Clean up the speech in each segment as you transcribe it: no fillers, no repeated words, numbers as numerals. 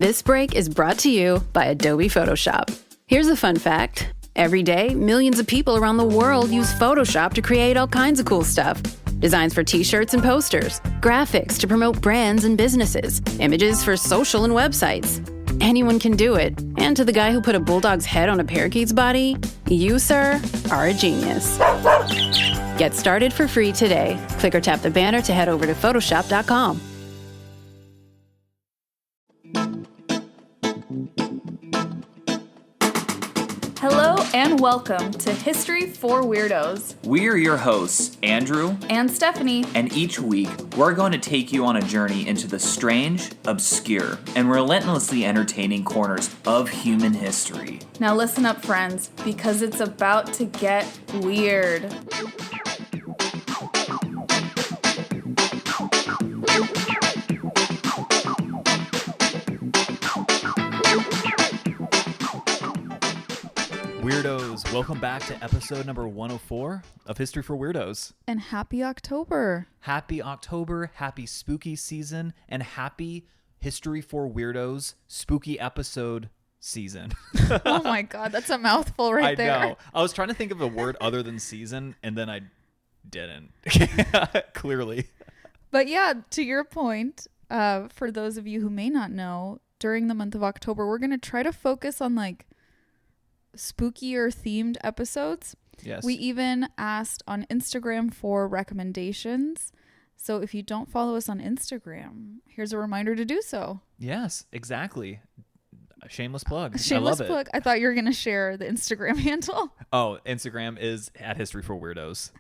This break is brought to you by Adobe Photoshop. Here's a fun fact. Every day, millions of people around the world use Photoshop to create all kinds of cool stuff. Designs for t-shirts and posters, graphics to promote brands and businesses, images for social and websites. Anyone can do it. And to the guy who put a bulldog's head on a parakeet's body, you, sir, are a genius. Get started for free today. Click or tap the banner to head over to Photoshop.com. Hello and welcome to History For Weirdos. We're your hosts, Andrew and Stephanie. And each week, we're going to take you on a journey into the strange, obscure, and relentlessly entertaining corners of human history. Now listen up, friends, because it's about to get weird. Weirdos, welcome back to episode number 104 of History for Weirdos. And happy October. Happy October, happy spooky season, and happy History for Weirdos spooky episode season. Oh my God, that's a mouthful right there. I know. I was trying to think of a word other than season, and then I didn't. Clearly. But yeah, to your point, for those of you who may not know, during the month of October, we're going to try to focus on like spookier themed episodes. Yes. We even asked on Instagram for recommendations. So if you don't follow us on Instagram, here's a reminder to do so. Yes, exactly. A shameless plug. Shameless I love plug. it. I thought you were going to share the Instagram handle. Oh, Instagram is at History for Weirdos.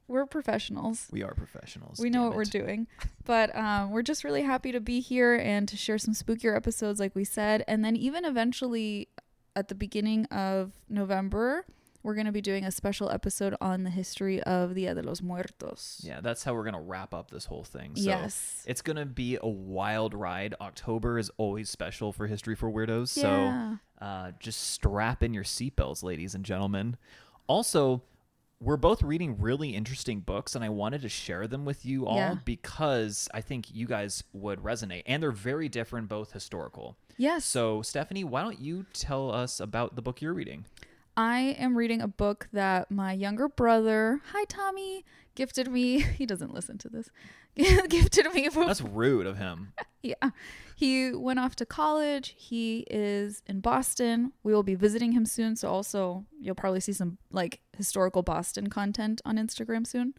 We're professionals. We are professionals. We know what we're doing. But we're just really happy to be here and to share some spookier episodes like we said. And then even eventually at the beginning of November, we're going to be doing a special episode on the history of Dia de los Muertos. Yeah, that's how we're going to wrap up this whole thing. So yes. It's going to be a wild ride. October is always special for History for Weirdos. Yeah. So just strap in your seatbelts, ladies and gentlemen. Also, we're both reading really interesting books, and I wanted to share them with you all because I think you guys would resonate. And they're very different, both historical. Yes. So, Stephanie, why don't you tell us about the book you're reading? I am reading a book that my younger brother, hi Tommy, gifted me. He doesn't listen to this. Gifted me. That's rude of him. Yeah. He went off to college. He is in Boston. We will be visiting him soon. So also you'll probably see some like historical Boston content on Instagram soon.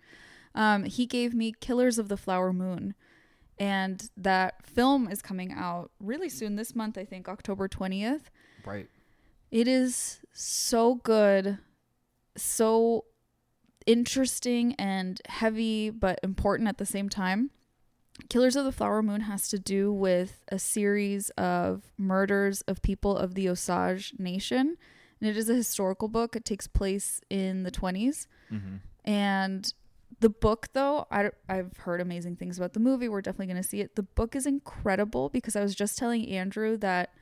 He gave me Killers of the Flower Moon. And that film is coming out really soon this month, I think, October 20th. Right. It is so good, so interesting and heavy, but important at the same time. Killers of the Flower Moon has to do with a series of murders of people of the Osage Nation. And it is a historical book. It takes place in the 20s. Mm-hmm. And the book, though, I've heard amazing things about the movie. We're definitely going to see it. The book is incredible because I was just telling Andrew that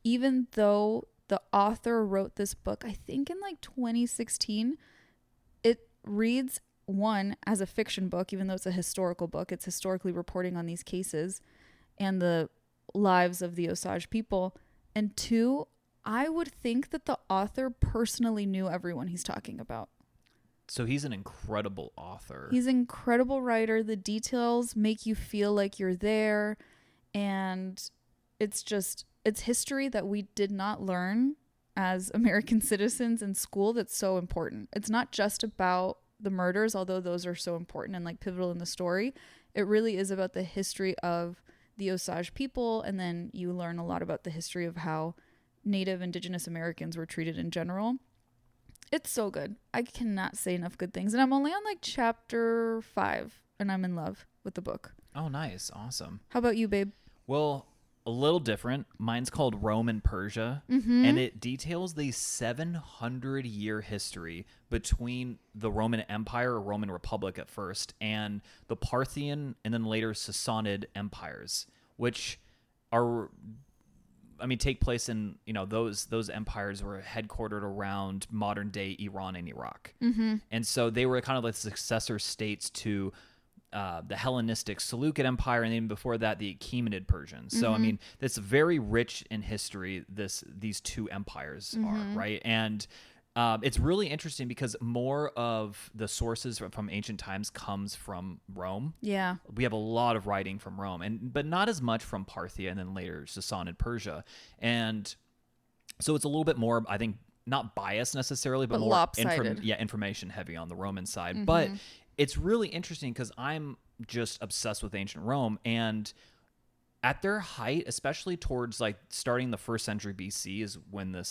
even though the author wrote this book, I think in like 2016, it reads, one, as a fiction book, even though it's a historical book. It's historically reporting on these cases and the lives of the Osage people. And two, I would think that the author personally knew everyone he's talking about. So he's an incredible author. He's an incredible writer. The details make you feel like you're there. And it's history that we did not learn as American citizens in school that's so important. It's not just about the murders, although those are so important and like pivotal in the story. It really is about the history of the Osage people. And then you learn a lot about the history of how Native Indigenous Americans were treated in general. It's so good. I cannot say enough good things. And I'm only on like chapter 5 and I'm in love with the book. Oh, nice. Awesome. How about you, babe? Well, a little different. Mine's called Rome and Persia, and it details the 700-year history between the Roman Empire or Roman Republic at first and the Parthian and then later Sassanid empires, which are take place in, those empires were headquartered around modern day Iran and Iraq. Mm-hmm. And so they were kind of like successor states to the Hellenistic Seleucid Empire, and then before that, the Achaemenid Persians. So, I mean, it's very rich in history, these two empires are, right? And it's really interesting because more of the sources from ancient times comes from Rome. Yeah. We have a lot of writing from Rome, but not as much from Parthia and then later Sassanid Persia. And so it's a little bit more, I think, not biased necessarily, but more lopsided. Information heavy on the Roman side. But it's really interesting because I'm just obsessed with ancient Rome, and at their height, especially towards like starting the 1st century BC is when the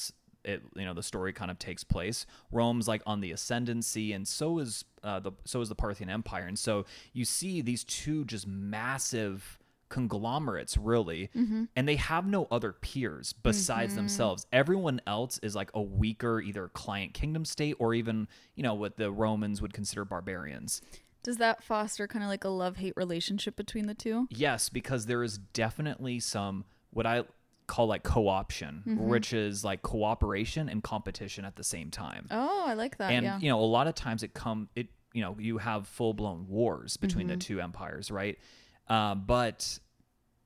story kind of takes place. Rome's like on the ascendancy, and so is the Parthian Empire. And so you see these two just massive conglomerates, really, and they have no other peers besides themselves. Everyone else is like a weaker either client kingdom state or even, what the Romans would consider barbarians. Does that foster kind of like a love-hate relationship between the two? Yes, because there is definitely some what I call like co-option, which is like cooperation and competition at the same time. Oh, I like that. And a lot of times you have full-blown wars between the two empires, right? But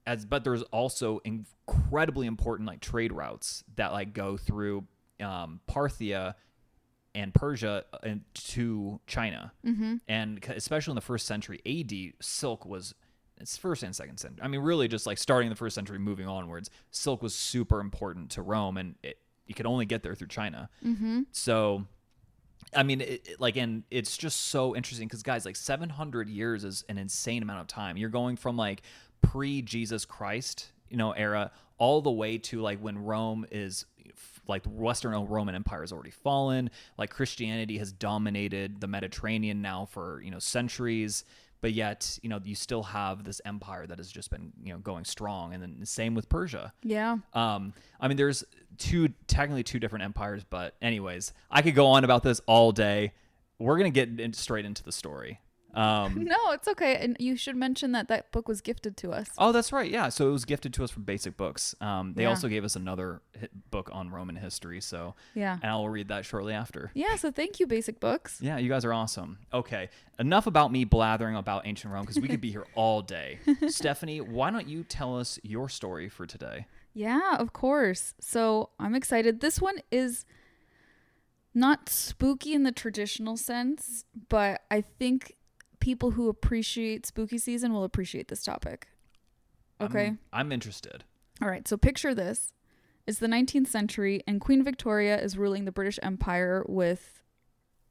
there's also incredibly important like trade routes that like go through Parthia and Persia to China, and especially in the 1st century AD, silk was. It's 1st and 2nd century. I mean, really, just like starting the 1st century, moving onwards, silk was super important to Rome, and you could only get there through China. So, I mean, and it's just so interesting because, guys, like 700 years is an insane amount of time. You're going from like pre-Jesus Christ, era, all the way to like when Rome is like the Western Roman Empire has already fallen. Like Christianity has dominated the Mediterranean now for centuries. But yet, you still have this empire that has just been, going strong. And then the same with Persia. Yeah. I mean, there's technically two different empires. But anyways, I could go on about this all day. We're going to get straight into the story. No, it's okay. And you should mention that book was gifted to us. Oh, that's right. Yeah. So it was gifted to us from Basic Books. They also gave us another book on Roman history. So yeah, and I'll read that shortly after. Yeah. So thank you, Basic Books. Yeah, you guys are awesome. Okay. Enough about me blathering about ancient Rome because we could be here all day. Stephanie, why don't you tell us your story for today? Yeah, of course. So I'm excited. This one is not spooky in the traditional sense, but I think people who appreciate spooky season will appreciate this topic. Okay? I'm interested. All right. So picture this. It's the 19th century and Queen Victoria is ruling the British Empire with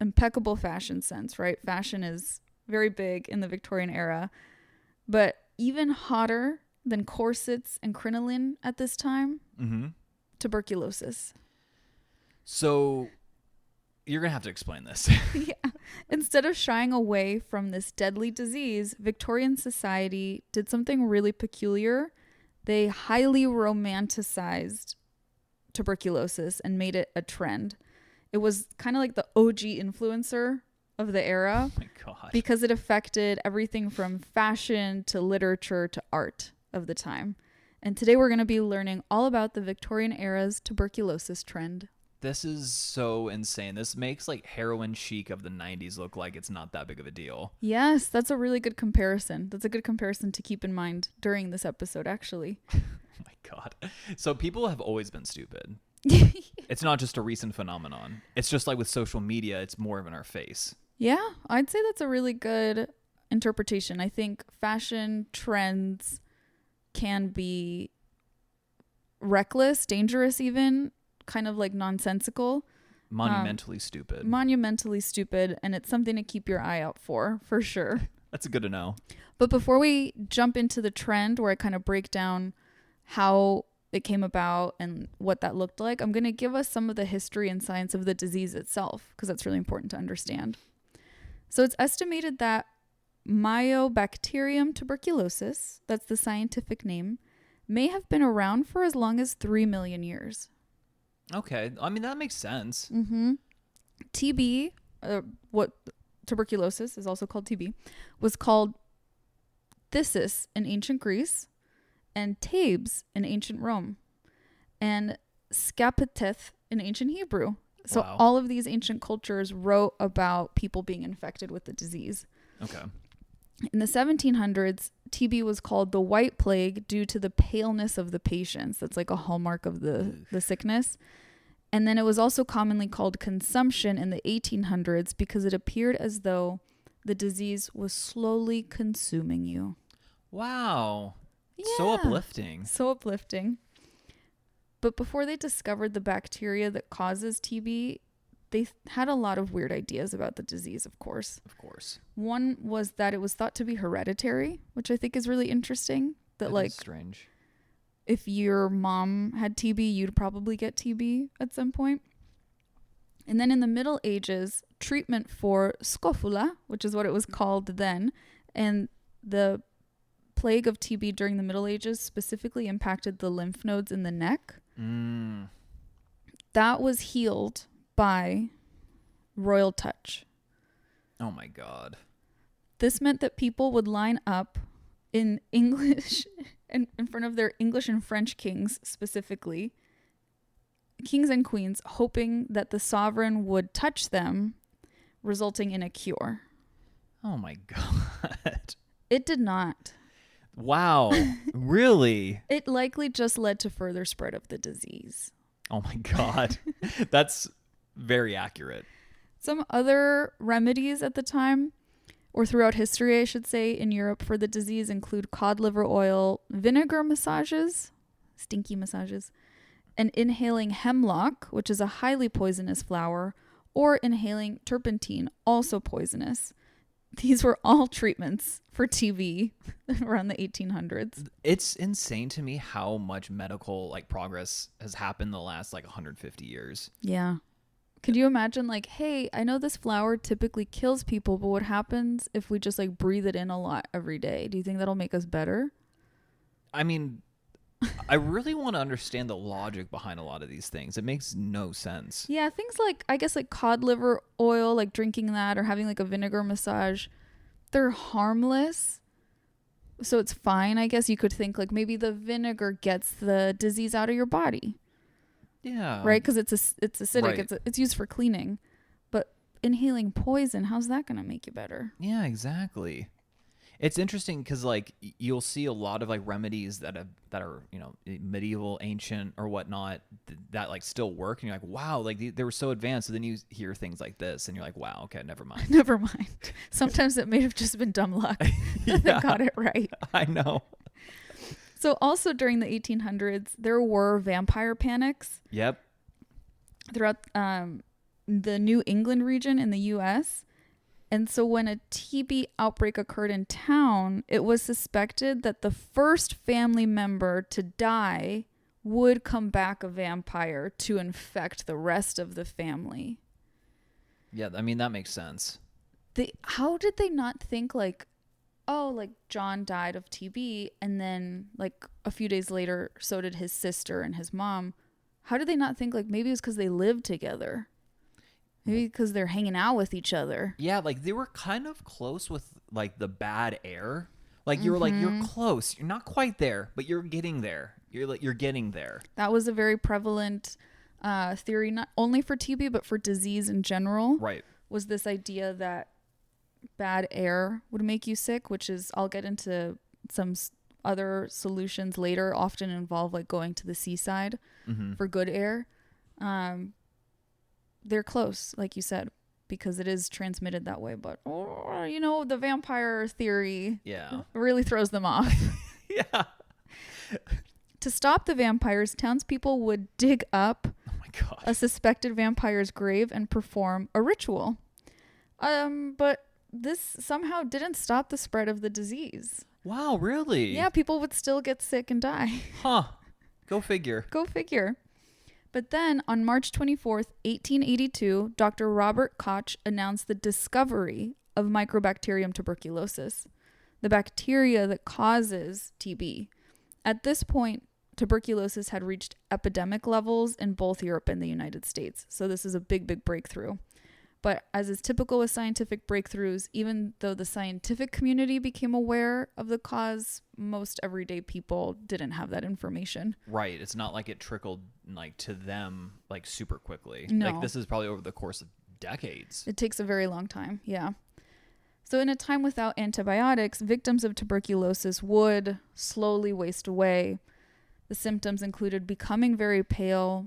impeccable fashion sense, right? Fashion is very big in the Victorian era. But even hotter than corsets and crinoline at this time, tuberculosis. So you're going to have to explain this. Yeah. Instead of shying away from this deadly disease, Victorian society did something really peculiar. They highly romanticized tuberculosis and made it a trend. It was kind of like the OG influencer of the era. Oh my God. Because it affected everything from fashion to literature to art of the time. And today we're going to be learning all about the Victorian era's tuberculosis trend. This is so insane. This makes like heroin chic of the 90s look like it's not that big of a deal. Yes, that's a really good comparison. That's a good comparison to keep in mind during this episode, actually. Oh my God. So people have always been stupid. It's not just a recent phenomenon. It's just like with social media, it's more of in our face. Yeah, I'd say that's a really good interpretation. I think fashion trends can be reckless, dangerous even, kind of like nonsensical. Monumentally stupid. Monumentally stupid, and it's something to keep your eye out for sure. That's good to know. But before we jump into the trend where I kind of break down how it came about and what that looked like, I'm going to give us some of the history and science of the disease itself, because that's really important to understand. So it's estimated that Mycobacterium tuberculosis, that's the scientific name, may have been around for as long as 3 million years. Okay. I mean, that makes sense. TB, what tuberculosis is also called TB, was called phthisis in ancient Greece and tabes in ancient Rome and scapiteth in ancient Hebrew. So all of these ancient cultures wrote about people being infected with the disease. Okay. In the 1700s, TB was called the White Plague due to the paleness of the patients. That's like a hallmark of the sickness. And then it was also commonly called consumption in the 1800s because it appeared as though the disease was slowly consuming you. Wow. Yeah. So uplifting. So uplifting. But before they discovered the bacteria that causes TB, they had a lot of weird ideas about the disease, of course. Of course. One was that it was thought to be hereditary, which I think is really interesting. That like is strange. If your mom had TB, you'd probably get TB at some point. And then in the Middle Ages, treatment for scrofula, which is what it was called then, and the plague of TB during the Middle Ages specifically impacted the lymph nodes in the neck. That was healed by royal touch. Oh my God. This meant that people would line up in English in front of their English and French kings, specifically kings and queens, hoping that the sovereign would touch them, resulting in a cure. Oh my God. It did not. Wow. Really? It likely just led to further spread of the disease. Oh my God. That's very accurate. Some other remedies at the time, or throughout history, I should say, in Europe for the disease include cod liver oil, vinegar massages, stinky massages, and inhaling hemlock, which is a highly poisonous flower, or inhaling turpentine, also poisonous. These were all treatments for TB around the 1800s. It's insane to me how much medical like progress has happened the last like 150 years. Yeah. Could you imagine like, hey, I know this flower typically kills people, but what happens if we just like breathe it in a lot every day? Do you think that'll make us better? I mean, I really want to understand the logic behind a lot of these things. It makes no sense. Yeah, things like, I guess like cod liver oil, like drinking that or having like a vinegar massage, they're harmless. So it's fine. I guess you could think like maybe the vinegar gets the disease out of your body. Yeah. Right? Because it's acidic. Right. It's used for cleaning. But inhaling poison, how's that going to make you better? Yeah, exactly. It's interesting because like you'll see a lot of like remedies that are medieval, ancient or whatnot that like still work, and you're like, wow, like they were so advanced. So then you hear things like this, and you're like, wow, okay, never mind. Never mind. Sometimes it may have just been dumb luck that they got it right. I know. So also during the 1800s, there were vampire panics. Yep. Throughout the New England region in the U.S. And so when a TB outbreak occurred in town, it was suspected that the first family member to die would come back a vampire to infect the rest of the family. Yeah, I mean, that makes sense. How did they not think like, oh, like John died of TB and then like a few days later, so did his sister and his mom. How did they not think like maybe it was because they lived together? Maybe because they're hanging out with each other. Yeah, like they were kind of close with like the bad air. Like you were like, you're close. You're not quite there, but you're getting there. You're getting there. That was a very prevalent theory, not only for TB, but for disease in general. Right. Was this idea that bad air would make you sick, which is, I'll get into some other solutions later, often involve like going to the seaside for good air. They're close, like you said, because it is transmitted that way. But, the vampire theory really throws them off. Yeah. To stop the vampires, townspeople would dig up a suspected vampire's grave and perform a ritual. But this somehow didn't stop the spread of the disease. Wow, really? Yeah, people would still get sick and die. Huh. Go figure. Go figure. But then on March 24th, 1882, Dr. Robert Koch announced the discovery of Microbacterium tuberculosis, the bacteria that causes TB. At this point, tuberculosis had reached epidemic levels in both Europe and the United States. So this is a big, big breakthrough. But as is typical with scientific breakthroughs, even though the scientific community became aware of the cause, most everyday people didn't have that information. Right. It's not like it trickled like to them like super quickly. No. Like this is probably over the course of decades. It takes a very long time. Yeah. So in a time without antibiotics, victims of tuberculosis would slowly waste away. The symptoms included becoming very pale,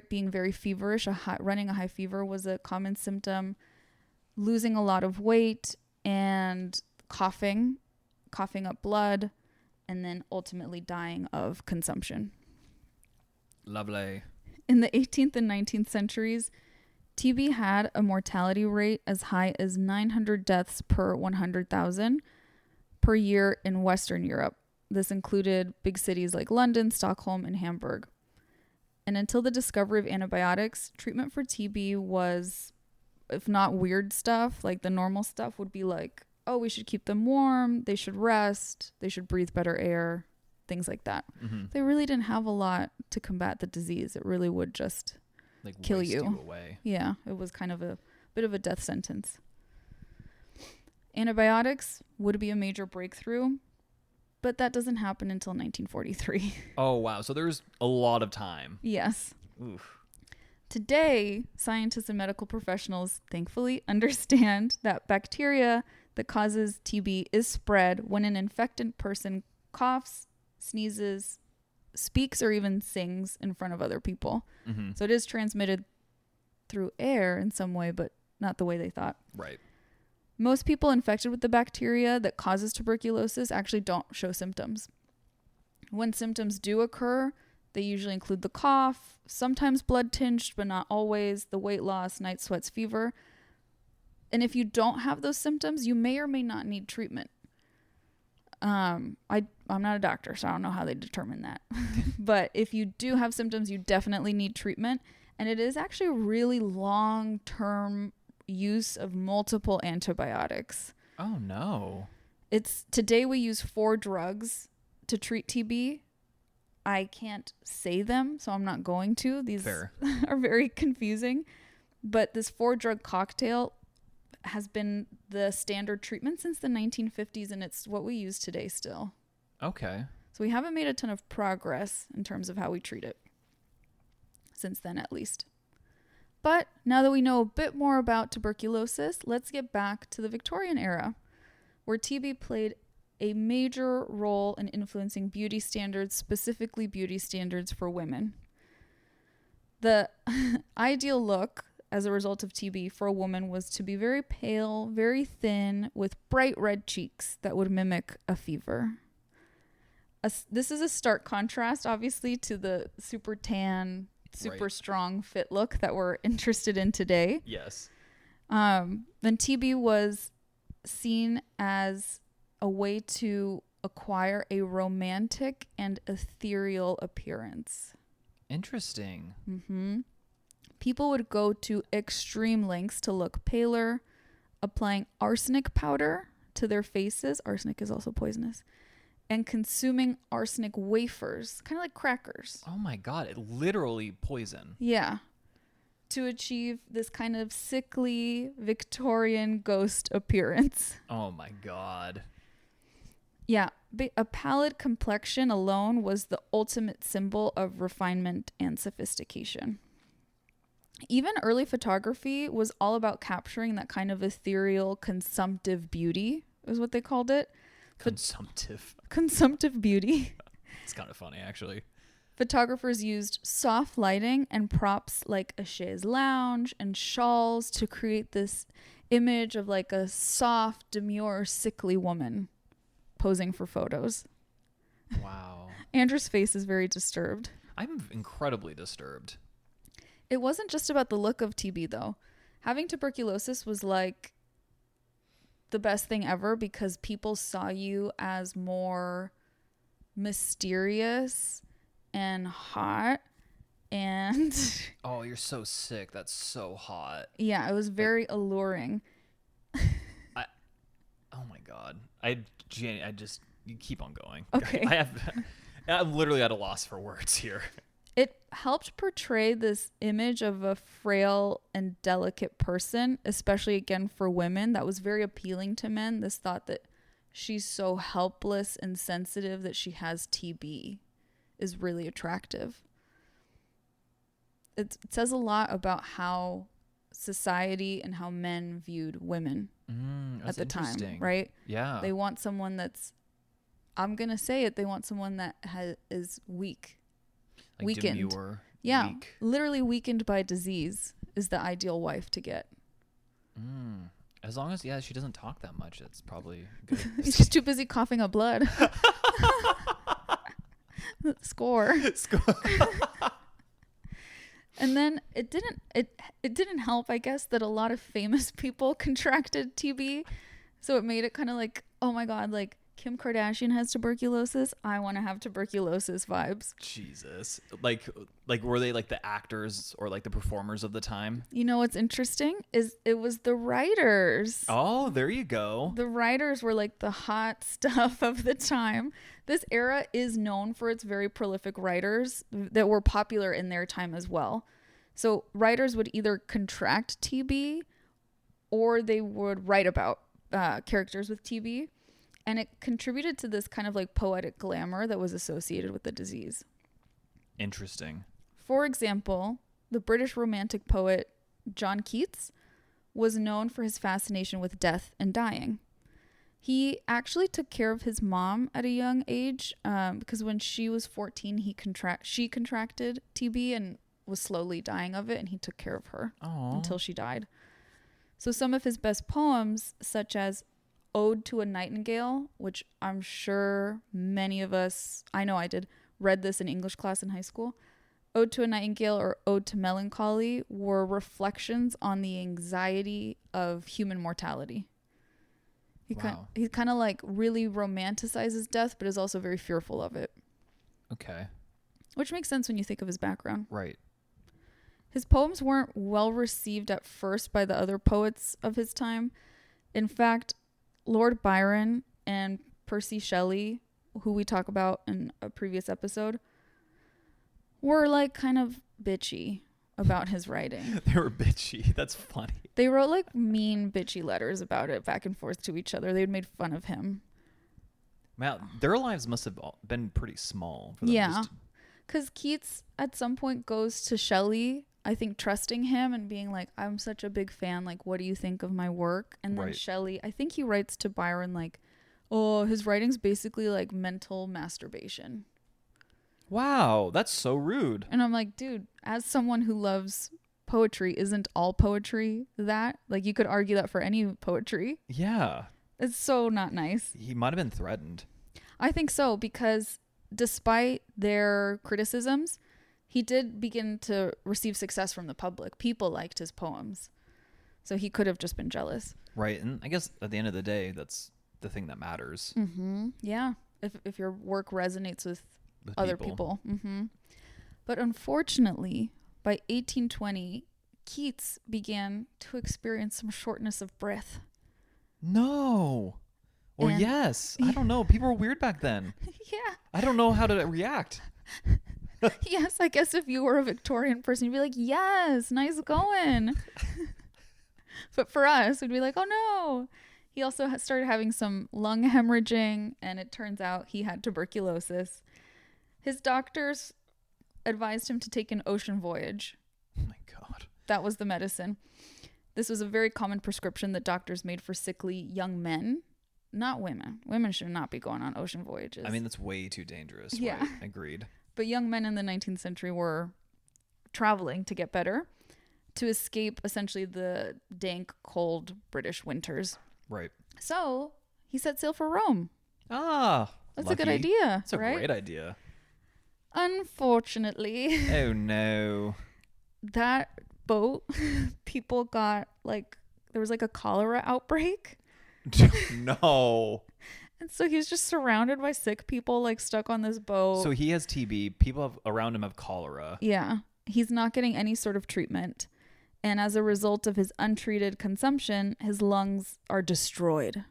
being very feverish. Running a high fever was a common symptom, losing a lot of weight, and coughing up blood, and then ultimately dying of consumption. Lovely. In the 18th and 19th centuries, TB had a mortality rate as high as 900 deaths per 100,000 per year in Western Europe. This included big cities like London, Stockholm, and Hamburg. And until the discovery of antibiotics, treatment for TB was, if not weird stuff, like the normal stuff would be like, oh, we should keep them warm, they should rest, they should breathe better air, things like that. Mm-hmm. They really didn't have a lot to combat the disease. It really would just Like kill waste you away. Yeah, it was kind of a bit of a death sentence. Antibiotics would be a major breakthrough, but that doesn't happen until 1943. Oh, wow. So there's a lot of time. Yes. Oof. Today, scientists and medical professionals thankfully understand that bacteria that causes TB is spread when an infected person coughs, sneezes, speaks, or even sings in front of other people. Mm-hmm. So it is transmitted through air in some way, but not the way they thought. Right. Most people infected with the bacteria that causes tuberculosis actually don't show symptoms. When symptoms do occur, they usually include the cough, sometimes blood tinged, but not always, the weight loss, night sweats, fever. And if you don't have those symptoms, you may or may not need treatment. I'm not a doctor, so I don't know how they determine that. But if you do have symptoms, you definitely need treatment. And it is actually really long-term use of multiple antibiotics. Oh, no. Today we use 4 drugs to treat TB. I can't say them, so I'm not going to. These Fair. are very confusing. But this 4-drug cocktail has been the standard treatment since the 1950s, and it's what we use today still. Okay. So we haven't made a ton of progress in terms of how we treat it. Since then, at least. But now that we know a bit more about tuberculosis, let's get back to the Victorian era, where TB played a major role in influencing beauty standards, specifically beauty standards for women. The ideal look as a result of TB for a woman was to be very pale, very thin, with bright red cheeks that would mimic a fever. This is a stark contrast, obviously, to the super tan, super strong fit look that we're interested in today. Yes. Then TB was seen as a way to acquire a romantic and ethereal appearance. Interesting. Mm-hmm. People would go to extreme lengths to look paler, applying arsenic powder to their faces. Arsenic is also poisonous. And consuming arsenic wafers, kind of like crackers. Oh my God, it literally poison. Yeah. To achieve this kind of sickly Victorian ghost appearance. Oh my God. Yeah. A pallid complexion alone was the ultimate symbol of refinement and sophistication. Even early photography was all about capturing that kind of ethereal, consumptive beauty, is what they called it. Consumptive beauty. It's kind of funny, actually. Photographers used soft lighting and props like a chaise lounge and shawls to create this image of like a soft, demure, sickly woman posing for photos. Wow. Andrew's face is very disturbed. I'm incredibly disturbed. It wasn't just about the look of TB, though. Having tuberculosis was like the best thing ever because people saw you as more mysterious and hot and Oh, you're so sick. That's so hot. yeah, it was very alluring. Oh my God. I just, you keep on going. Okay. I'm literally at a loss for words here. It helped portray this image of a frail and delicate person, especially again for women. That was very appealing to men. This thought that she's so helpless and sensitive that she has TB is really attractive. It says a lot about how society and how men viewed women at the time, interesting. right? Yeah. They want someone that's, I'm going to say it, they want someone that is weak. Like weakened. demure, Yeah. weak. Literally weakened by disease is the ideal wife to get. As long as, she doesn't talk that much, it's probably good. She's too busy coughing up blood. Score. And then it didn't help, I guess, that a lot of famous people contracted TB. So it made it kind of like, oh my God, like Kim Kardashian has tuberculosis. I want to have tuberculosis vibes. Jesus. Like were they like the actors or like the performers of the time? You know what's interesting is it was the writers. Oh, there you go. The writers were like the hot stuff of the time. This era is known for its very prolific writers that were popular in their time as well. So writers would either contract TB or they would write about characters with TB. And it contributed to this kind of like poetic glamour that was associated with the disease. Interesting. For example, the British romantic poet John Keats was known for his fascination with death and dying. He actually took care of his mom at a young age because when she was 14, she contracted TB and was slowly dying of it, and he took care of her until she died. So some of his best poems, such as Ode to a Nightingale, which I'm sure many of us, I know I did, read this in English class in high school. Ode to a Nightingale or Ode to Melancholy were reflections on the anxiety of human mortality. He kind of like really romanticizes death, but is also very fearful of it. Okay. Which makes sense when you think of his background. Right. His poems weren't well received at first by the other poets of his time. In fact, Lord Byron and Percy Shelley, who we talk about in a previous episode, were like kind of bitchy about his writing. They were bitchy. That's funny. They wrote like mean bitchy letters about it back and forth to each other. They'd made fun of him. Man, their lives must have been pretty small. For them. Yeah. Because Keats at some point goes to Shelley, I think trusting him and being like, I'm such a big fan. Like, what do you think of my work? And then Right. Shelley, I think he writes to Byron like, oh, his writing's basically like mental masturbation. Wow, that's so rude. And I'm like, dude, as someone who loves poetry, isn't all poetry that? Like, you could argue that for any poetry. Yeah. It's so not nice. He might have been threatened. I think so, because despite their criticisms, he did begin to receive success from the public. People liked his poems. So he could have just been jealous. Right. And I guess at the end of the day, that's the thing that matters. Mm-hmm. Yeah. If your work resonates with other people. Mm-hmm. But unfortunately, by 1820, Keats began to experience some shortness of breath. No. Or And- yes. I don't know. People were weird back then. Yeah. I don't know how to react. Yes, I guess if you were a Victorian person, you'd be like, yes, nice going. But for us, we'd be like, oh no. He also started having some lung hemorrhaging, and it turns out he had tuberculosis. His doctors advised him to take an ocean voyage. Oh my God. That was the medicine. This was a very common prescription that doctors made for sickly young men, not women. Women should not be going on ocean voyages. I mean, that's way too dangerous. Yeah. Right? Agreed. But young men in the 19th century were traveling to get better, to escape essentially the dank, cold British winters. Right. So he set sail for Rome. Ah. That's a good idea. That's a right? great idea. Unfortunately, Oh no. that boat, people got there was like a cholera outbreak. No. And so he was just surrounded by sick people, like stuck on this boat. So he has TB. People around him have cholera. Yeah. He's not getting any sort of treatment. And as a result of his untreated consumption, his lungs are destroyed.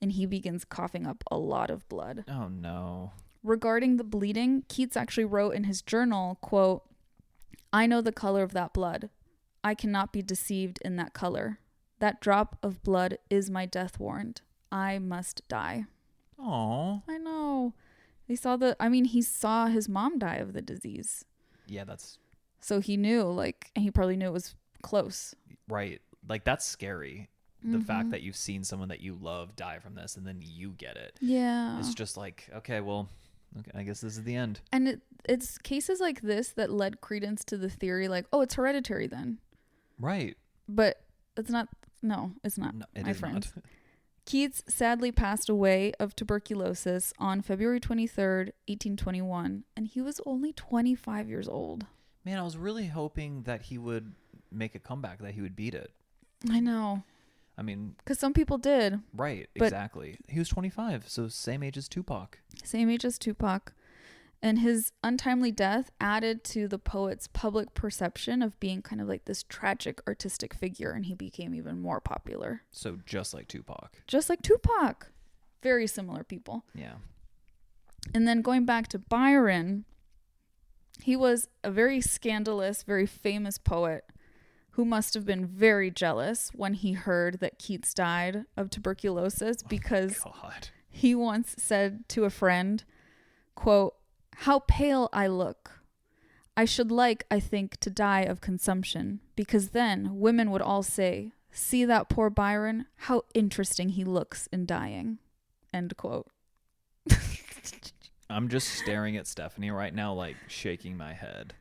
And he begins coughing up a lot of blood. Oh no. Regarding the bleeding, Keats actually wrote in his journal, quote, I know the color of that blood. I cannot be deceived in that color. That drop of blood is my death warrant. I must die. Oh. I know. He saw his mom die of the disease. Yeah, that's So he knew, and he probably knew it was close. right. Like, that's scary. the fact that you've seen someone that you love die from this and then you get it. Yeah. It's just like, okay, well, okay, I guess this is the end. And it's cases like this that led credence to the theory like, oh, it's hereditary then. Right. But it's not. No, it's not, No, it my is friends. not. Keats sadly passed away of tuberculosis on February 23rd, 1821, and he was only 25 years old. Man, I was really hoping that he would make a comeback, that he would beat it. I know. I mean, Because some people did. right, But- exactly. He was 25, so same age as Tupac. Same age as Tupac. And his untimely death added to the poet's public perception of being kind of like this tragic artistic figure, and he became even more popular. So just like Tupac. Just like Tupac. Very similar people. Yeah. And then going back to Byron, he was a very scandalous, very famous poet who must have been very jealous when he heard that Keats died of tuberculosis, because God. he once said to a friend, quote, "How pale I look. I should like, I think, to die of consumption, because then women would all say, 'See that poor Byron, how interesting he looks in dying.'" End quote. I'm just staring at Stephanie right now, like shaking my head.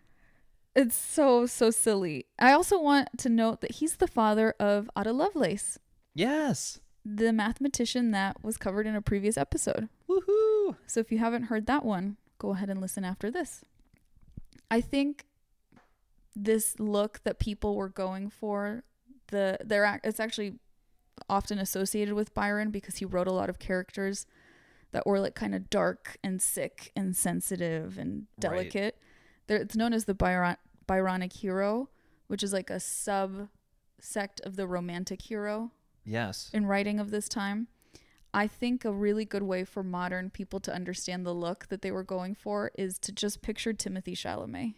It's so silly. I also want to note that he's the father of Ada Lovelace, Yes. the mathematician that was covered in a previous episode. Woohoo. So if you haven't heard that one, go ahead and listen after this. I think this look that people were going for, it's actually often associated with Byron because he wrote a lot of characters that were like kind of dark and sick and sensitive and delicate. It's known as the Byronic hero, which is like a subsect of the romantic hero Yes. in writing of this time. I think a really good way for modern people to understand the look that they were going for is to just picture Timothée Chalamet.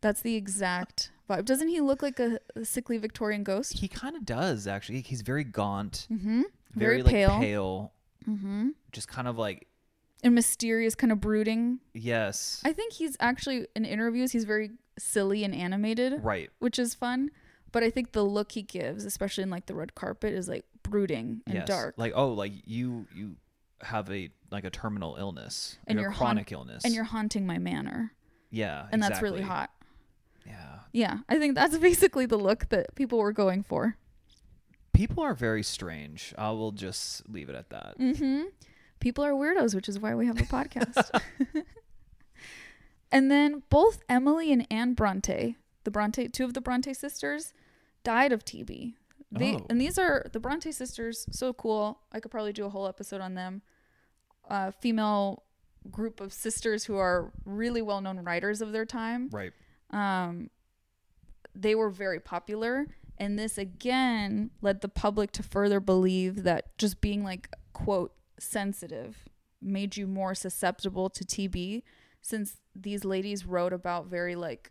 That's the exact vibe. Doesn't he look like a sickly Victorian ghost? He kind of does, actually. He's very gaunt. Mm-hmm. Very Very like pale. pale. Mm-hmm. Just kind of like, And mysterious, kind of brooding. yes. I think he's actually, in interviews, he's very silly and animated, Right. which is fun. But I think the look he gives, especially in like the red carpet, is like brooding and Yes. dark. Like, oh, like you have a terminal illness, And like you're a chronic illness. And you're haunting my manor. yeah, And that's really exactly. hot. Yeah. Yeah, I think that's basically the look that people were going for. People are very strange. I will just leave it at that. Mm-hmm. People are weirdos, which is why we have a podcast. And then both Emily and Anne Bronte, two of the Bronte sisters, died of TB. And these are the Bronte sisters. So cool. I could probably do a whole episode on them. Female group of sisters who are really well-known writers of their time. Right. They were very popular, and this again led the public to further believe that just being like, quote, sensitive made you more susceptible to TB, since these ladies wrote about very like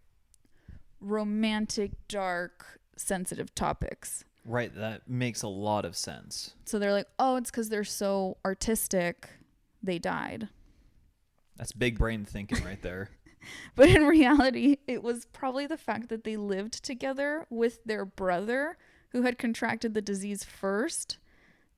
romantic, dark, sensitive topics. Right. That makes a lot of sense. So they're like, oh, it's because they're so artistic they died. That's big brain thinking right there. But in reality, it was probably the fact that they lived together with their brother who had contracted the disease first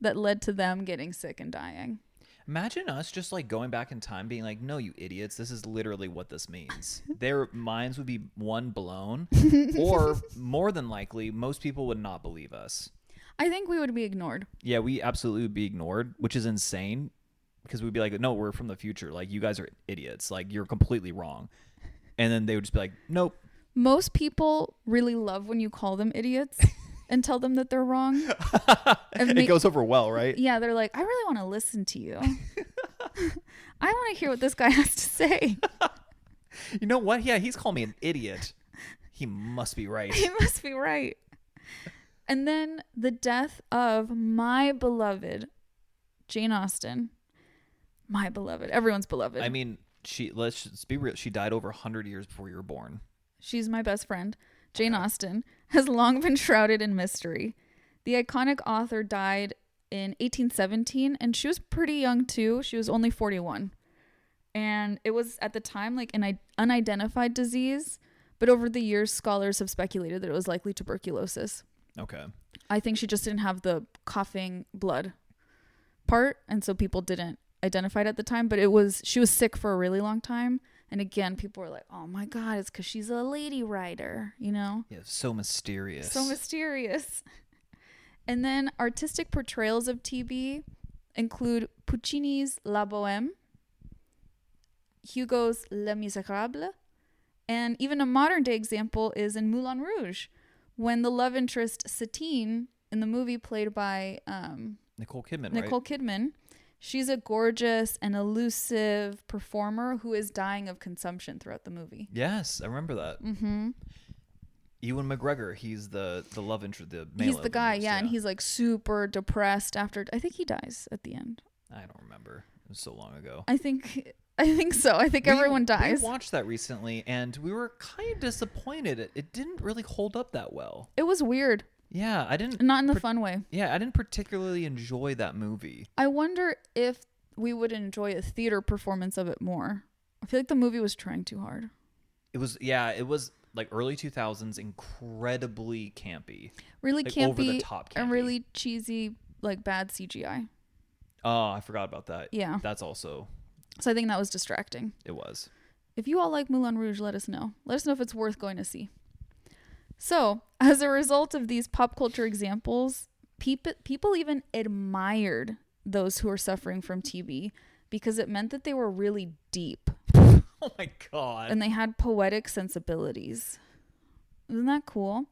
that led to them getting sick and dying. Imagine us just like going back in time being like, no, you idiots, this is literally what this means. Their minds would be blown, or more than likely, most people would not believe us. I think we would be ignored. Yeah, we absolutely would be ignored, which is insane, because we'd be like, no, we're from the future. Like, you guys are idiots. Like, you're completely wrong. And then they would just be like, nope. Most people really love when you call them idiots and tell them that they're wrong. It goes over well, right? Yeah, they're like, I really want to listen to you. I want to hear what this guy has to say. You know what? Yeah, he's calling me an idiot. He must be right. He must be right. And then the death of my beloved Jane Austen. My beloved. Everyone's beloved. I mean, let's be real. She died over 100 years before you were born. She's my best friend. Jane Austen has long been shrouded in mystery. The iconic author died in 1817, and she was pretty young too. She was only 41. And it was at the time like an unidentified disease, but over the years, scholars have speculated that it was likely tuberculosis. Okay. I think she just didn't have the coughing blood part, and so people didn't identify it at the time. But she was sick for a really long time, and again, people were like, "Oh my God, it's because she's a lady writer," you know? Yeah, so mysterious. So mysterious. And then artistic portrayals of TB include Puccini's La Bohème, Hugo's Les Misérables, and even a modern day example is in Moulin Rouge, when the love interest Satine in the movie, played by Nicole Kidman, Nicole right? Kidman, she's a gorgeous and elusive performer who is dying of consumption throughout the movie. Yes, I remember that. Mm-hmm. Ewan McGregor, he's the love interest, the male. He's the guy, interest, yeah, and he's like super depressed after. I think he dies at the end. I don't remember. It was so long ago. I think so. I think everyone dies. We watched that recently, and we were kind of disappointed. It didn't really hold up that well. It was weird. Yeah, I didn't. Not in the fun way. Yeah, I didn't particularly enjoy that movie. I wonder if we would enjoy a theater performance of it more. I feel like the movie was trying too hard. It was like early 2000s, incredibly campy. Really like campy, over the top campy. and really cheesy, like bad CGI. Oh, I forgot about that. Yeah. That's also. So I think that was distracting. It was. If you all like Moulin Rouge, let us know. Let us know if it's worth going to see. So, as a result of these pop culture examples, people even admired those who were suffering from TB because it meant that they were really deep. Oh my God. And they had poetic sensibilities. Isn't that cool?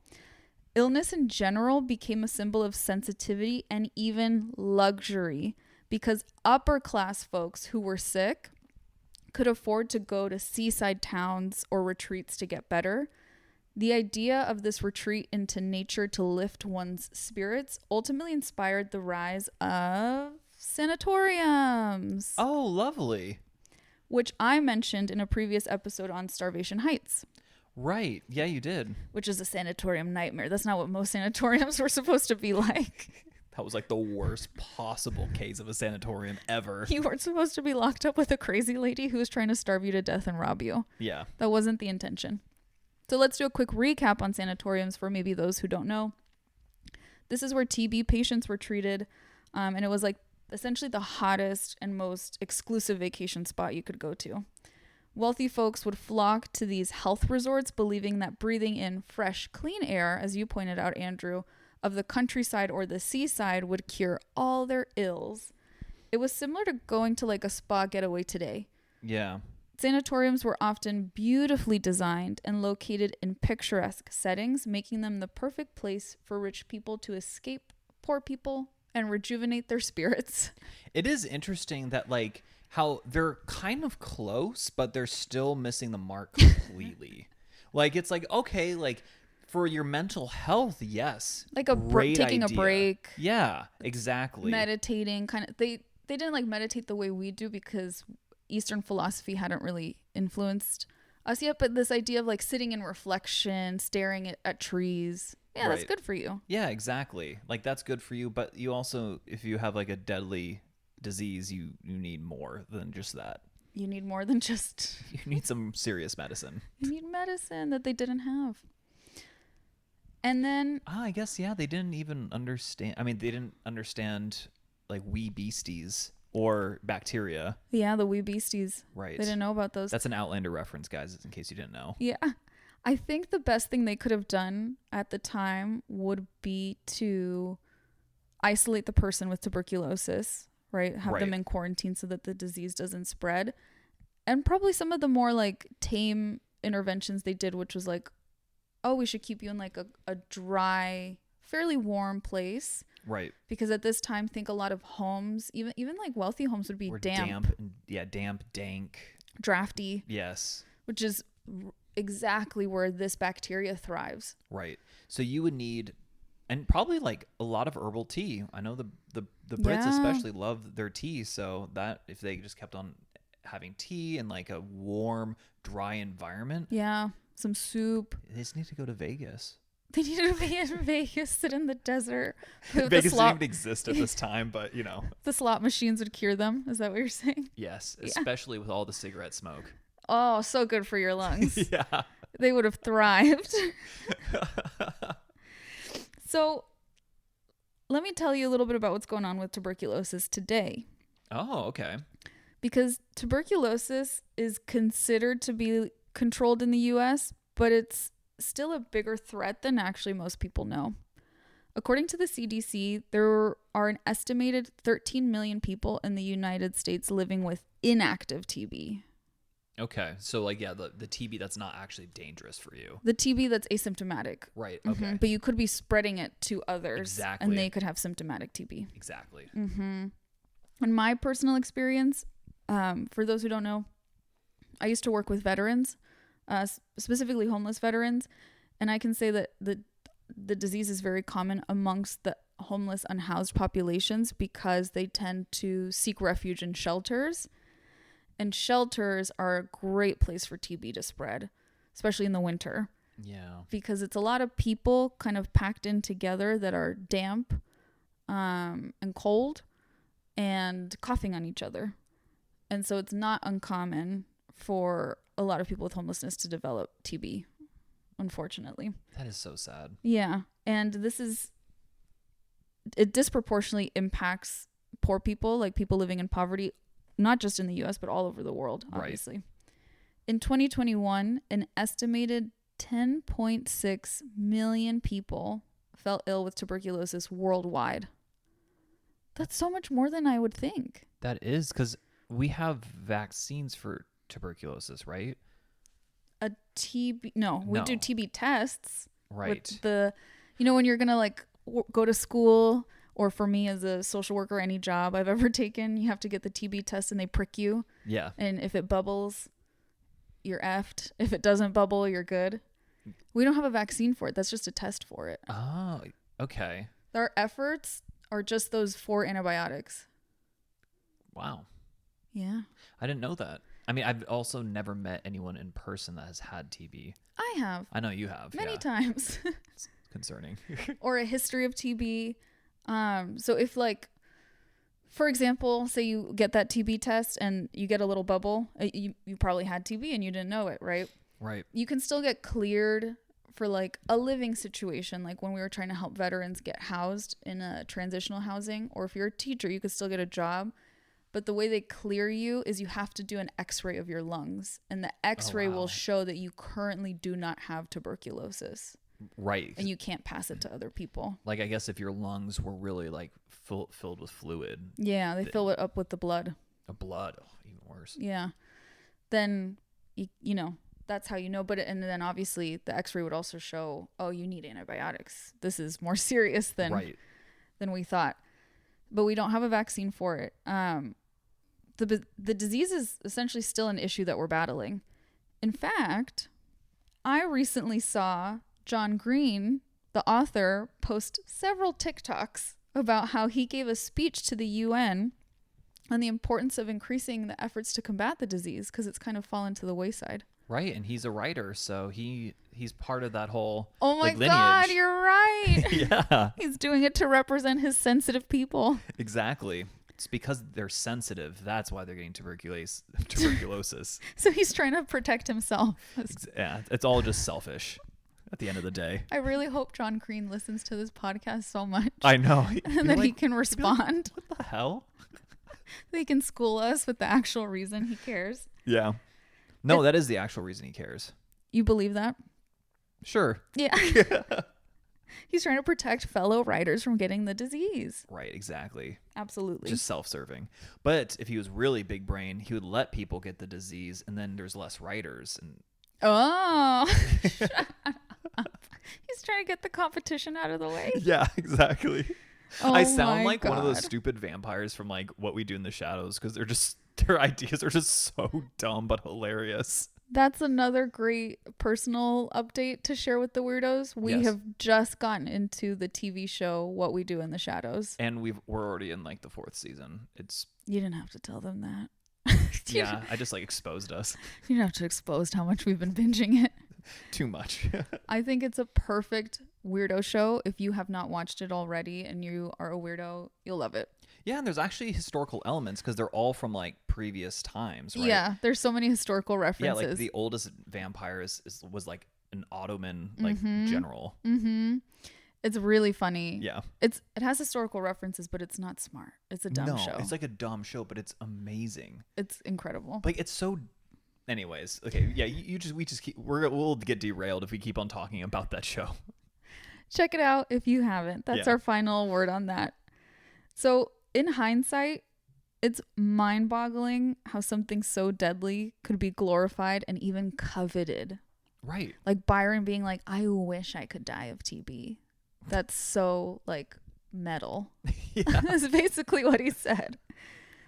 Illness in general became a symbol of sensitivity and even luxury because upper class folks who were sick could afford to go to seaside towns or retreats to get better. The idea of this retreat into nature to lift one's spirits ultimately inspired the rise of sanatoriums. Oh, lovely. Which I mentioned in a previous episode on Starvation Heights. Right. Yeah, you did. Which is a sanatorium nightmare. That's not what most sanatoriums were supposed to be like. That was like the worst possible case of a sanatorium ever. You weren't supposed to be locked up with a crazy lady who was trying to starve you to death and rob you. Yeah. That wasn't the intention. So let's do a quick recap on sanatoriums for maybe those who don't know. This is where TB patients were treated, and it was like essentially the hottest and most exclusive vacation spot you could go to. Wealthy folks would flock to these health resorts, believing that breathing in fresh, clean air, as you pointed out, Andrew, of the countryside or the seaside would cure all their ills. It was similar to going to like a spa getaway today. Yeah. Sanatoriums were often beautifully designed and located in picturesque settings, making them the perfect place for rich people to escape poor people and rejuvenate their spirits. It is interesting that like how they're kind of close, but they're still missing the mark completely. Like it's like, okay, like for your mental health, yes. Like idea. taking a break. Yeah, exactly. Meditating kind of. They didn't like meditate the way we do because Eastern philosophy hadn't really influenced us yet, but this idea of like sitting in reflection, staring at trees. Yeah, Right. That's good for you. Yeah, exactly. Like that's good for you, but you also, if you have like a deadly disease, you need more than just that. You need more than just... You need some serious medicine. You need medicine that they didn't have. And then... I guess, yeah, they didn't even understand. I mean, they didn't understand like wee beasties or bacteria. Yeah, the wee beasties. Right. They didn't know about those. That's an Outlander reference, guys, in case you didn't know. Yeah. I think the best thing they could have done at the time would be to isolate the person with tuberculosis, right? Have them in quarantine so that the disease doesn't spread. And probably some of the more like tame interventions they did, which was like, oh, we should keep you in like a dry, fairly warm place. Right. Because at this time, think a lot of homes, even like wealthy homes would be damp, damp, dank, drafty. Yes. Which is exactly where this bacteria thrives. Right. So you would need, and probably like a lot of herbal tea. I know the Brits especially love their tea. So that if they just kept on having tea in like a warm, dry environment. Yeah. Some soup. They just need to go to Vegas. They needed to be in Vegas, sit in the desert. Vegas didn't even exist at this time, but you know. The slot machines would cure them. Is that what you're saying? Yes, especially with all the cigarette smoke. Oh, so good for your lungs. Yeah. They would have thrived. So let me tell you a little bit about what's going on with tuberculosis today. Oh, okay. Because tuberculosis is considered to be controlled in the US, but it's still a bigger threat than actually most people know. According to the CDC, there are an estimated 13 million people in the United States living with inactive TB. Okay. So like, yeah, the TB that's not actually dangerous for you. The TB that's asymptomatic. Right. Okay. But you could be spreading it to others. Exactly. And they could have symptomatic TB. Exactly. In my personal experience, for those who don't know, I used to work with veterans, specifically homeless veterans. And I can say that the disease is very common amongst the homeless, unhoused populations because they tend to seek refuge in shelters. And shelters are a great place for TB to spread, especially in the winter. Yeah. Because it's a lot of people kind of packed in together that are damp and cold and coughing on each other. And so it's not uncommon for a lot of people with homelessness to develop TB, unfortunately. That is so sad. Yeah. And it disproportionately impacts poor people, like people living in poverty, not just in the US, but all over the world, obviously. Right. In 2021, an estimated 10.6 million people fell ill with tuberculosis worldwide. That's so much more than I would think. That is, because we have vaccines for tuberculosis, right? No, we do TB tests. Right. With when you're going to like go to school, or for me as a social worker, any job I've ever taken, you have to get the TB test and they prick you. Yeah. And if it bubbles, you're effed. If it doesn't bubble, you're good. We don't have a vaccine for it. That's just a test for it. Oh, okay. Our efforts are just those 4 antibiotics. Wow. Yeah. I didn't know that. I mean, I've also never met anyone in person that has had TB. I have. I know you have. Many times. It's concerning. Or a history of TB. So if like, for example, say you get that TB test and you get a little bubble, you probably had TB and you didn't know it, right? Right. You can still get cleared for like a living situation. Like when we were trying to help veterans get housed in a transitional housing, or if you're a teacher, you could still get a job. But the way they clear you is you have to do an x-ray of your lungs, and the x-ray will show that you currently do not have tuberculosis. Right. And you can't pass it to other people. Like, I guess if your lungs were really like filled with fluid. Yeah, they fill it up with the blood. Blood. Oh, even worse. Yeah. Then, you know, that's how you know. And then obviously the x-ray would also show, oh, you need antibiotics. This is more serious than we thought. But we don't have a vaccine for it. The disease is essentially still an issue that we're battling. In fact, I recently saw John Green, the author, post several TikToks about how he gave a speech to the UN on the importance of increasing the efforts to combat the disease because it's kind of fallen to the wayside. Right, and he's a writer, so he's part of that whole Oh my lineage. God, you're right. Yeah. He's doing it to represent his sensitive people. Exactly. It's because they're sensitive. That's why they're getting tuberculosis. So he's trying to protect himself. Yeah, it's all just selfish at the end of the day. I really hope John Green listens to this podcast so much. I know. And that he can respond. What the hell? They can school us with the actual reason he cares. Yeah. No, that is the actual reason he cares. You believe that? Sure. Yeah. He's trying to protect fellow writers from getting the disease. Right, exactly. Absolutely. Just self-serving. But if he was really big brain, he would let people get the disease, and then there's less writers. And oh. Shut up. He's trying to get the competition out of the way. Yeah, exactly. Oh, I sound like God. one of those stupid vampires from like What We Do in the Shadows, because their ideas are just so dumb but hilarious. That's another great personal update to share with the weirdos. We have just gotten into the TV show What We Do in the Shadows. And we're already in like the 4th season. You didn't have to tell them that. Yeah, I just like exposed us. You didn't have to expose how much we've been binging it. Too much. I think it's a perfect weirdo show. If you have not watched it already and you are a weirdo, you'll love it. Yeah, and there's actually historical elements because they're all from like previous times, right? Yeah, there's so many historical references. Yeah, like the oldest vampire was like an Ottoman like general. Mm-hmm. It's really funny. Yeah. It has historical references, but it's not smart. It's a dumb show. It's like a dumb show, but it's amazing. It's incredible. Like it's so. Anyways, okay, yeah, we'll get derailed if we keep on talking about that show. Check it out if you haven't. That's Yeah. our final word on that. So in hindsight, it's mind-boggling how something so deadly could be glorified and even coveted. Right. Like Byron being like, I wish I could die of TB. That's so like metal. Yeah. That's basically what he said.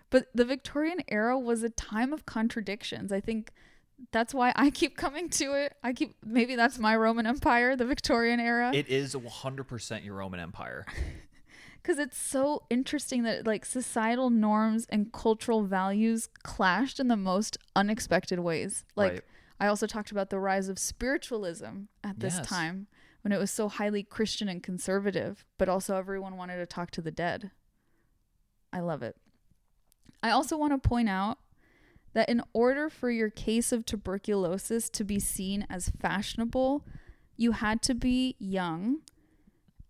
But the Victorian era was a time of contradictions. I think that's why I keep coming to it. Maybe that's my Roman Empire, the Victorian era. It is 100% your Roman Empire. Because it's so interesting that like societal norms and cultural values clashed in the most unexpected ways. Like Right. I also talked about the rise of spiritualism at this Yes. time when it was so highly Christian and conservative, but also everyone wanted to talk to the dead. I love it. I also want to point out that in order for your case of tuberculosis to be seen as fashionable, you had to be young,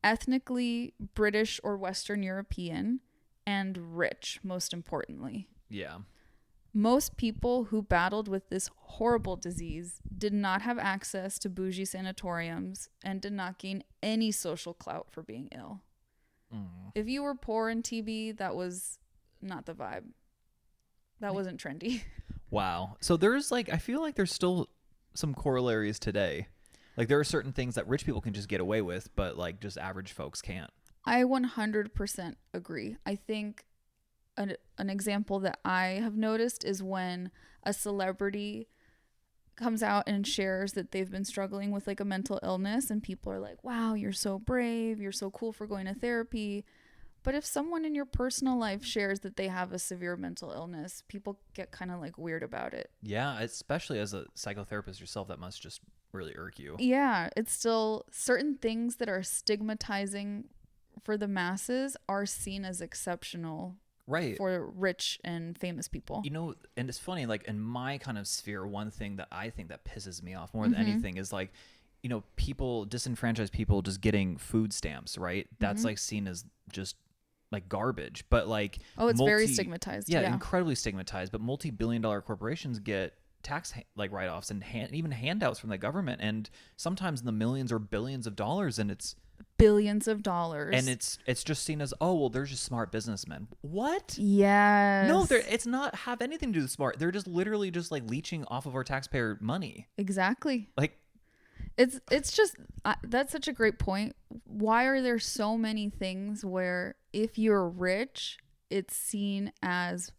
ethnically British or Western European, and rich, most importantly. Yeah. Most people who battled with this horrible disease did not have access to bougie sanatoriums and did not gain any social clout for being ill. If you were poor in TB, that was not the vibe. That wasn't trendy. Wow. So there's like, I feel like there's still some corollaries today. Like there are certain things that rich people can just get away with, but like just average folks can't. I 100% agree. I think an example that I have noticed is when a celebrity comes out and shares that they've been struggling with like a mental illness, and people are like, wow, you're so brave. You're so cool for going to therapy. But if someone in your personal life shares that they have a severe mental illness, people get kind of like weird about it. Yeah, especially as a psychotherapist yourself, that must just really irk you. Yeah, it's still certain things that are stigmatizing for the masses are seen as exceptional, Right. for rich and famous people. You know, and it's funny, like in my kind of sphere, one thing that I think that pisses me off more than anything is like, you know, disenfranchised people just getting food stamps, right? That's like seen as just like garbage. But like, Oh, it's very stigmatized. Yeah, incredibly stigmatized. But multi-billion-dollar corporations get tax like write-offs and even handouts from the government, and sometimes in the millions or billions of dollars, and it's billions of dollars. and it's just seen as, oh well, they're just smart businessmen. What? Yes. No, it's not have anything to do with smart. They're just literally just like leeching off of our taxpayer money. Exactly. Like, It's just that's such a great point. Why are there so many things where if you're rich, it's seen as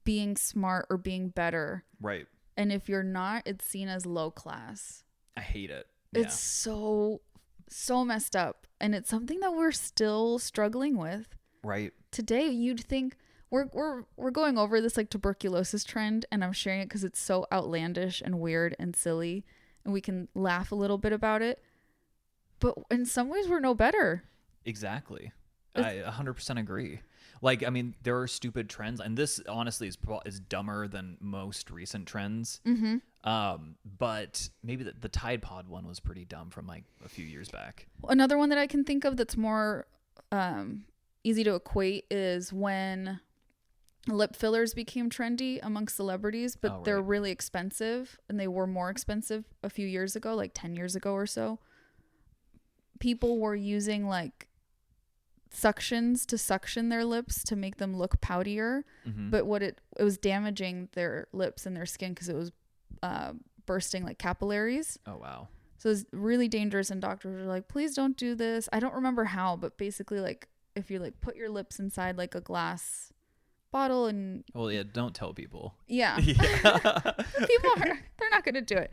being smart or being better, right. and if you're not, it's seen as low class? I hate it. It's so messed up, and it's something that we're still struggling with. Right. Today, you'd think we're going over this like tuberculosis trend, and I'm sharing it because it's so outlandish and weird and silly, and we can laugh a little bit about it. But in some ways, we're no better. Exactly. I 100% agree. Like, I mean, there are stupid trends, and this honestly is dumber than most recent trends. But maybe the Tide Pod one was pretty dumb from like a few years back. Another one that I can think of that's more easy to equate is when lip fillers became trendy amongst celebrities, but they're really expensive, and they were more expensive a few years ago, like 10 years ago or so. People were using like suctions to suction their lips to make them look poutier, but what it was damaging their lips and their skin because it was bursting like capillaries. Oh wow. So it's really dangerous, and doctors are like, please don't do this. I don't remember how, but basically like if you like put your lips inside like a glass bottle and Well, yeah, don't tell people. yeah. They're not going to do it.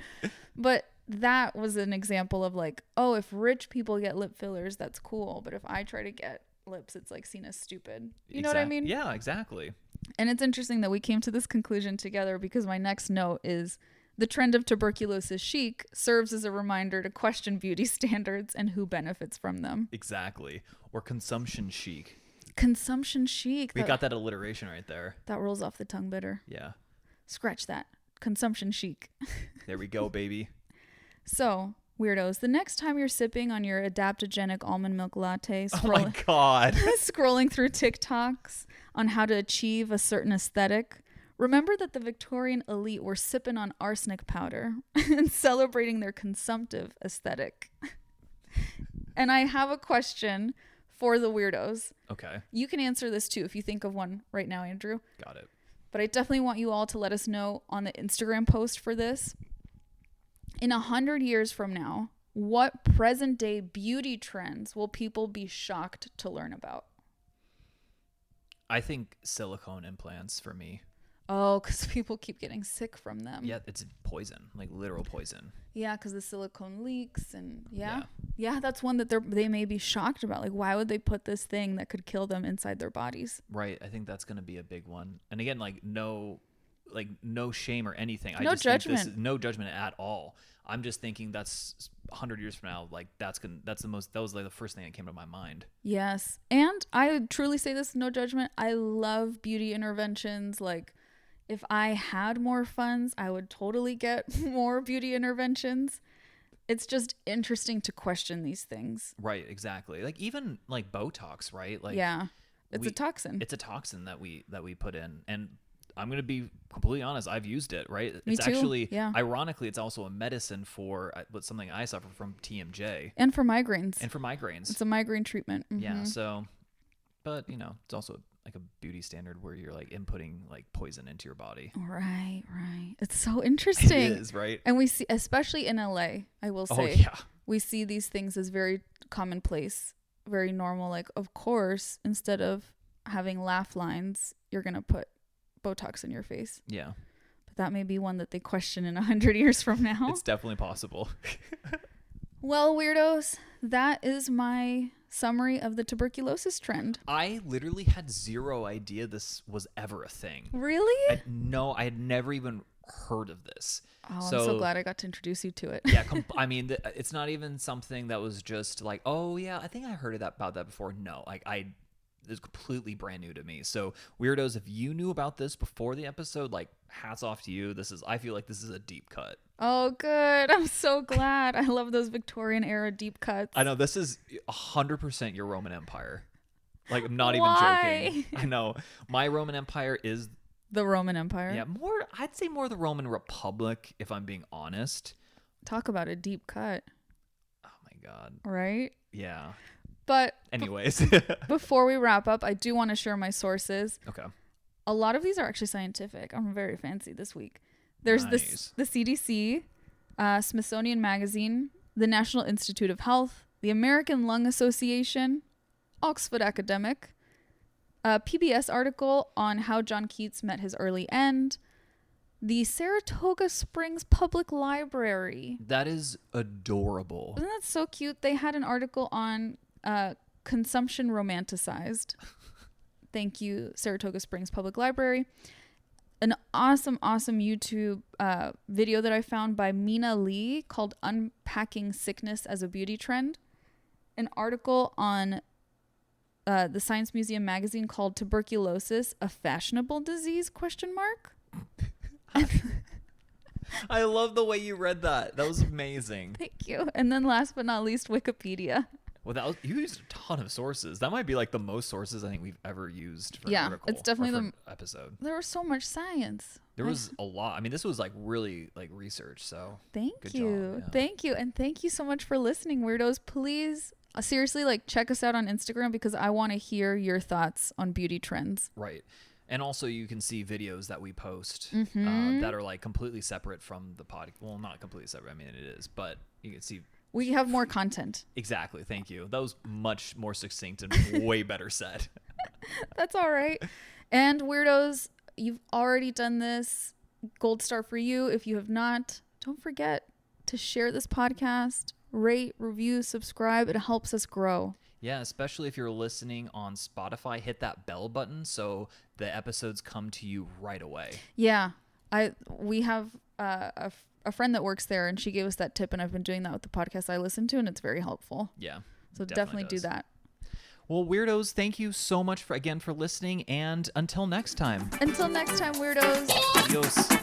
But that was an example of like, oh, if rich people get lip fillers, that's cool. But if I try to get lips, it's like seen as stupid. You know what I mean? Yeah, exactly. And it's interesting that we came to this conclusion together, because my next note is the trend of tuberculosis chic serves as a reminder to question beauty standards and who benefits from them. Exactly. Or consumption chic. Consumption chic. We got that alliteration right there. That rolls off the tongue bitter. Yeah. Scratch that. Consumption chic. There we go, baby. So Weirdos, the next time you're sipping on your adaptogenic almond milk latte, Oh my God. scrolling through TikToks on how to achieve a certain aesthetic, remember that the Victorian elite were sipping on arsenic powder and celebrating their consumptive aesthetic. And I have a question for the weirdos. Okay. You can answer this too if you think of one right now, Andrew. Got it. But I definitely want you all to let us know on the Instagram post for this. In 100 years from now, what present day beauty trends will people be shocked to learn about? I think silicone implants for me. Oh, because people keep getting sick from them. Yeah, it's poison, like literal poison. Yeah, because the silicone leaks and yeah, that's one that they may be shocked about. Like, why would they put this thing that could kill them inside their bodies? Right. I think that's going to be a big one. And again, no shame or anything. I No just judgment. think no judgment at all. I'm just thinking that's 100 years from now. Like that was like the first thing that came to my mind. Yes, and I truly say this, no judgment. I love beauty interventions. Like, if I had more funds, I would totally get more beauty interventions. It's just interesting to question these things. Right. Exactly. Like even like Botox, right? Like yeah, it's a toxin. It's a toxin that we put in, and I'm going to be completely honest. I've used it, right? Me It's too. actually, Yeah. Ironically, it's also a medicine for something I suffer from, TMJ. And for migraines. And for migraines. It's a migraine treatment. Mhm. Yeah. So, but it's also like a beauty standard where you're like inputting like poison into your body. Right. It's so interesting. It is, right? And we see, especially in LA, I will say, Oh, yeah. we see these things as very commonplace, very normal. Like, of course, instead of having laugh lines, you're going to put Botox in your face. Yeah. But that may be one that they question in 100 years from now. It's definitely possible. Well, weirdos, that is my summary of the tuberculosis trend. I literally had zero idea this was ever a thing. Really? I had never even heard of this. Oh, I'm so glad I got to introduce you to it. Yeah, I mean, it's not even something that was just like, oh yeah, I think I heard about that before. No, like it's completely brand new to me. So weirdos, if you knew about this before the episode, like hats off to you. I feel like this is a deep cut. Oh, good. I'm so glad. I love those Victorian era deep cuts. I know this is 100% your Roman Empire. Like, I'm not Why? even joking. I know my Roman Empire is The Roman Empire. Yeah, I'd say more the Roman Republic, if I'm being honest. Talk about a deep cut. Oh my God. Right? Yeah. But Anyways. before we wrap up, I do want to share my sources. Okay. A lot of these are actually scientific. I'm very fancy this week. There's Nice. the CDC, Smithsonian Magazine, the National Institute of Health, the American Lung Association, Oxford Academic, a PBS article on how John Keats met his early end, the Saratoga Springs Public Library. That is adorable. Isn't that so cute? They had an article on consumption romanticized. Thank you, Saratoga Springs Public Library. An awesome YouTube video that I found by Mina Lee called Unpacking Sickness as a Beauty Trend. An article on the Science Museum magazine called Tuberculosis, a Fashionable Disease? ? I love the way you read that. That was amazing. Thank you. And then last but not least, Wikipedia. Well, you used a ton of sources. That might be like the most sources I think we've ever used for an Yeah, article. it's definitely or for an episode. There was so much science. There was a lot. I mean, this was like really like research. So Thank good you. job, yeah. Thank you. And thank you so much for listening, weirdos. Please, seriously, like check us out on Instagram because I want to hear your thoughts on beauty trends. Right. And also you can see videos that we post Mm-hmm. that are like completely separate from the podcast. Well, not completely separate. I mean, it is, but you can see. We have more content. Exactly. Thank you. That was much more succinct and way better said. That's all right. And weirdos, you've already done this. Gold star for you. If you have not, don't forget to share this podcast, rate, review, subscribe. It helps us grow. Yeah, especially if you're listening on Spotify, hit that bell button so the episodes come to you right away. Yeah. We have a friend that works there and she gave us that tip and I've been doing that with the podcast I listen to and it's very helpful. Yeah. So definitely do that. Well, weirdos, thank you so much for listening and until next time. Until next time, weirdos. Adios.